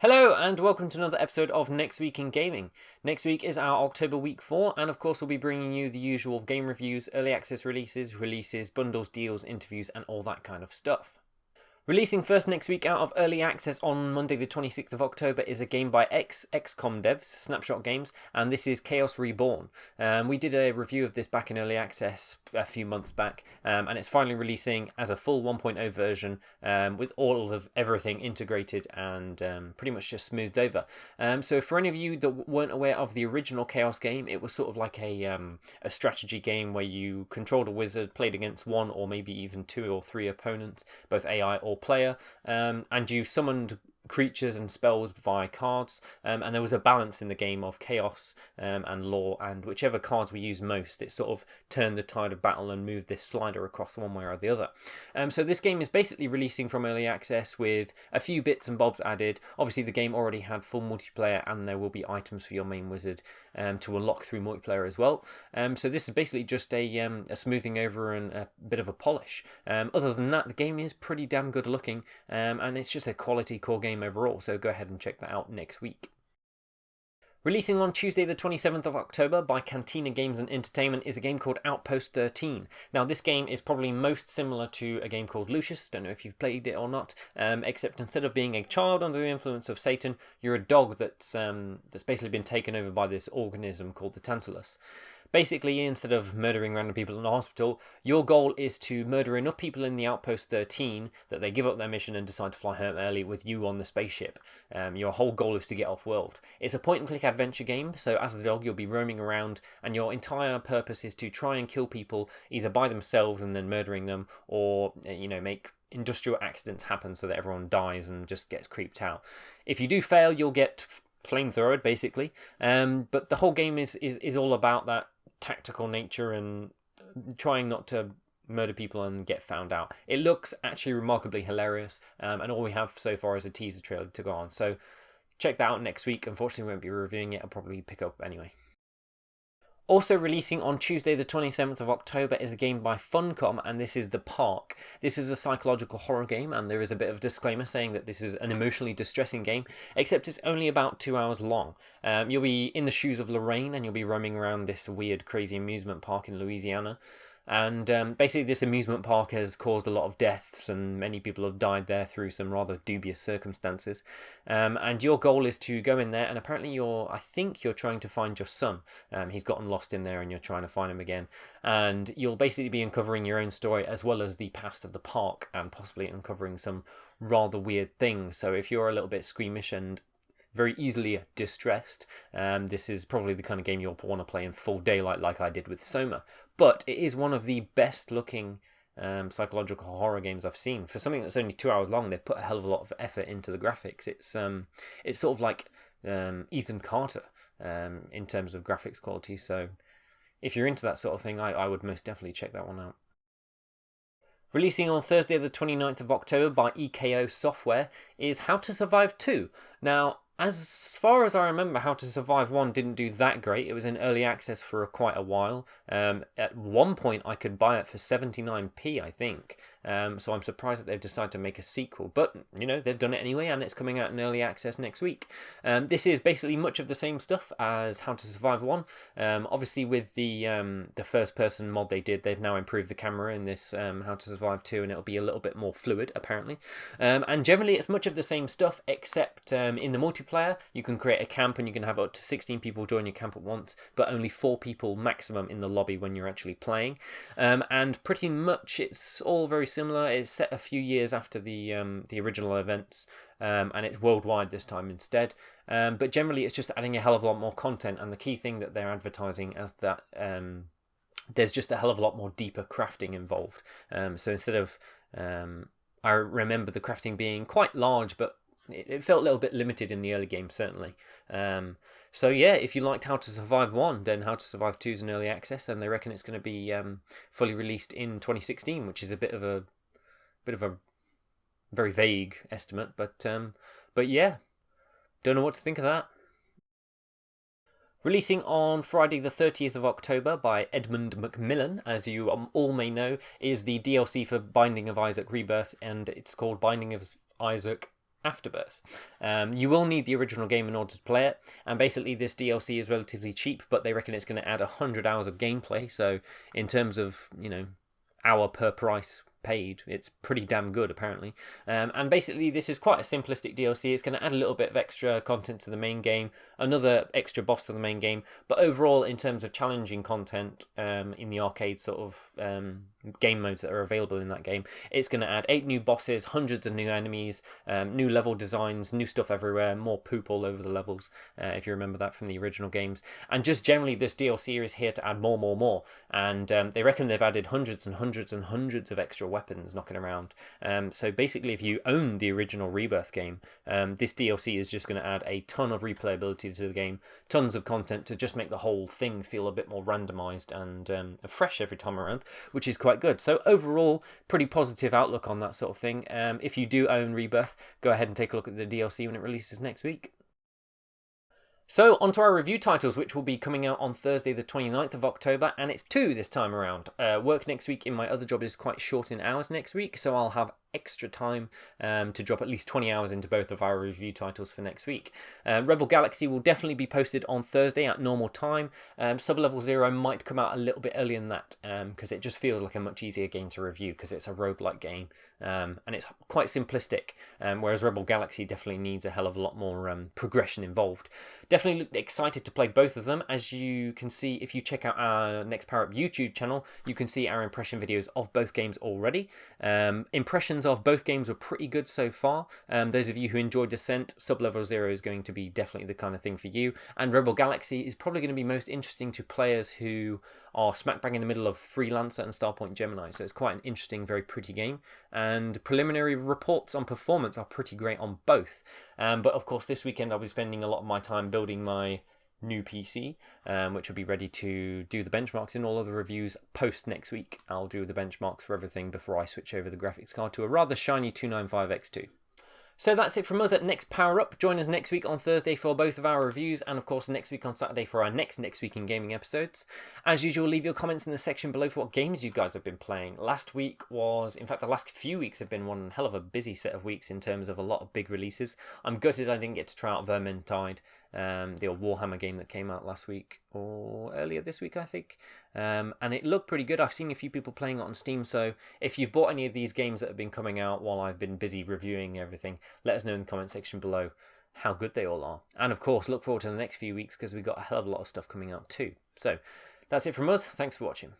Hello and welcome to another episode of Next Week in Gaming. Next week is our October week 4, and of course we'll be bringing you the usual game reviews, early access releases, bundles, deals, interviews and all that kind of stuff. Releasing first next week out of early access on Monday the 26th of October is a game by XCOM devs, Snapshot Games, and this is Chaos Reborn. We did a review of this back in early access a few months back, and it's finally releasing as a full 1.0 version with all of everything integrated and pretty much just smoothed over. So for any of you that weren't aware of the original Chaos game, it was sort of like a strategy game where you controlled a wizard, played against one or maybe even two or three opponents, both AI or player, and you summoned creatures and spells via cards, and there was a balance in the game of chaos and law, and whichever cards we used most, it sort of turned the tide of battle and moved this slider across one way or the other. So this game is basically releasing from early access with a few bits and bobs added. Obviously the game already had full multiplayer, and there will be items for your main wizard to unlock through multiplayer as well. So this is basically just a smoothing over and a bit of a polish. Other than that, the game is pretty damn good looking, and it's just a quality core game overall, so go ahead and check that out next week. Releasing on Tuesday the 27th of October by Cantina Games and Entertainment is a game called Outpost 13. Now this game is probably most similar to a game called Lucius, don't know if you've played it or not, except instead of being a child under the influence of Satan, you're a dog that's basically been taken over by this organism called the Tantalus. Basically, instead of murdering random people in the hospital, your goal is to murder enough people in the Outpost 13 that they give up their mission and decide to fly home early with you on the spaceship. Your whole goal is to get off-world. It's a point-and-click adventure game, so as the dog, you'll be roaming around, and your entire purpose is to try and kill people either by themselves and then murdering them, or make industrial accidents happen so that everyone dies and just gets creeped out. If you do fail, you'll get flamethrowered, basically. But the whole game is all about that tactical nature and trying not to murder people and get found out. It looks actually remarkably hilarious, and all we have so far is a teaser trailer to go on. So check that out next week. Unfortunately, we won't be reviewing it. I'll probably pick up anyway. Also releasing on Tuesday the 27th of October is a game by Funcom, and this is The Park. This is a psychological horror game, and there is a bit of a disclaimer saying that this is an emotionally distressing game, except it's only about 2 hours long. You'll be in the shoes of Lorraine, and you'll be roaming around this weird, crazy amusement park in Louisiana. And basically, this amusement park has caused a lot of deaths, and many people have died there through some rather dubious circumstances. And your goal is to go in there, and apparently I think you're trying to find your son. He's gotten lost in there, and you're trying to find him again. And you'll basically be uncovering your own story as well as the past of the park, and possibly uncovering some rather weird things. So if you're a little bit squeamish and very easily distressed, this is probably the kind of game you'll want to play in full daylight like I did with Soma. But it is one of the best looking psychological horror games I've seen. For something that's only 2 hours long, they've put a hell of a lot of effort into the graphics. It's sort of like Ethan Carter in terms of graphics quality. So if you're into that sort of thing, I would most definitely check that one out. Releasing on Thursday the 29th of October by EKO Software is How to Survive 2. Now, as far as I remember, How to Survive 1 didn't do that great. It was in early access for quite a while. At one point, I could buy it for 79p, I think. So I'm surprised that they've decided to make a sequel. But, they've done it anyway, and it's coming out in early access next week. This is basically much of the same stuff as How to Survive 1. Obviously, with the first-person mod they did, they've now improved the camera in this How to Survive 2, and it'll be a little bit more fluid, apparently. And generally, it's much of the same stuff, except in the multiplayer, you can create a camp and you can have up to 16 people join your camp at once, but only 4 people maximum in the lobby when you're actually playing. And pretty much it's all very similar. It's set a few years after the original events, and it's worldwide this time instead. But generally it's just adding a hell of a lot more content, and the key thing that they're advertising as that there's just a hell of a lot more deeper crafting involved. So instead of I remember the crafting being quite large, but it felt a little bit limited in the early game, certainly. So yeah, if you liked How to Survive 1, then How to Survive 2 is in early access, and they reckon it's going to be fully released in 2016, which is a bit of a very vague estimate, but yeah, don't know what to think of that. Releasing on Friday the 30th of October by Edmund Macmillan, as you all may know, is the DLC for Binding of Isaac Rebirth, and it's called Binding of Isaac Afterbirth. You will need the original game in order to play it, and basically this DLC is relatively cheap, but they reckon it's going to add 100 hours of gameplay, so in terms of, hour per price paid, it's pretty damn good apparently. And basically this is quite a simplistic DLC. It's going to add a little bit of extra content to the main game, another extra boss to the main game, but overall in terms of challenging content in the arcade sort of game modes that are available in that game, it's going to add 8 new bosses, hundreds of new enemies, new level designs, new stuff everywhere, more poop all over the levels, if you remember that from the original games. And just generally this DLC is here to add more, and they reckon they've added hundreds and hundreds and hundreds of extra weapons knocking around. So basically if you own the original Rebirth game, this DLC is just going to add a ton of replayability to the game, tons of content to just make the whole thing feel a bit more randomized and fresh every time around, which is quite good. So overall, pretty positive outlook on that sort of thing. If you do own Rebirth, go ahead and take a look at the DLC when it releases next week. So, onto our review titles, which will be coming out on Thursday the 29th of October, and it's 2 this time around. Work next week in my other job is quite short in hours next week, so I'll have extra time to drop at least 20 hours into both of our review titles for next week. Rebel Galaxy will definitely be posted on Thursday at normal time. Sub-Level Zero might come out a little bit earlier than that, because it just feels like a much easier game to review, because it's a roguelike game, and it's quite simplistic, whereas Rebel Galaxy definitely needs a hell of a lot more progression involved. Definitely excited to play both of them. As you can see, if you check out our Next Power Up YouTube channel, you can see our impression videos of both games already. Impressions of both games were pretty good so far. Those of you who enjoyed Descent, Sub-Level Zero is going to be definitely the kind of thing for you, and Rebel Galaxy is probably going to be most interesting to players who are smack bang in the middle of Freelancer and Starpoint Gemini, so it's quite an interesting, very pretty game, and preliminary reports on performance are pretty great on both. But of course this weekend I'll be spending a lot of my time building my new PC, which will be ready to do the benchmarks in all of the reviews post next week. I'll do the benchmarks for everything before I switch over the graphics card to a rather shiny 295X2. So that's it from us at Next Power Up. Join us next week on Thursday for both of our reviews, and of course next week on Saturday for our next Week in Gaming episodes. As usual, leave your comments in the section below for what games you guys have been playing. Last week was, in fact the last few weeks have been one hell of a busy set of weeks in terms of a lot of big releases. I'm gutted I didn't get to try out Vermintide, the old Warhammer game that came out last week, or earlier this week I think, and it looked pretty good. I've seen a few people playing it on Steam, so if you've bought any of these games that have been coming out while I've been busy reviewing everything, let us know in the comment section below how good they all are. And of course look forward to the next few weeks, because we've got a hell of a lot of stuff coming out too. So that's it from us. Thanks for watching.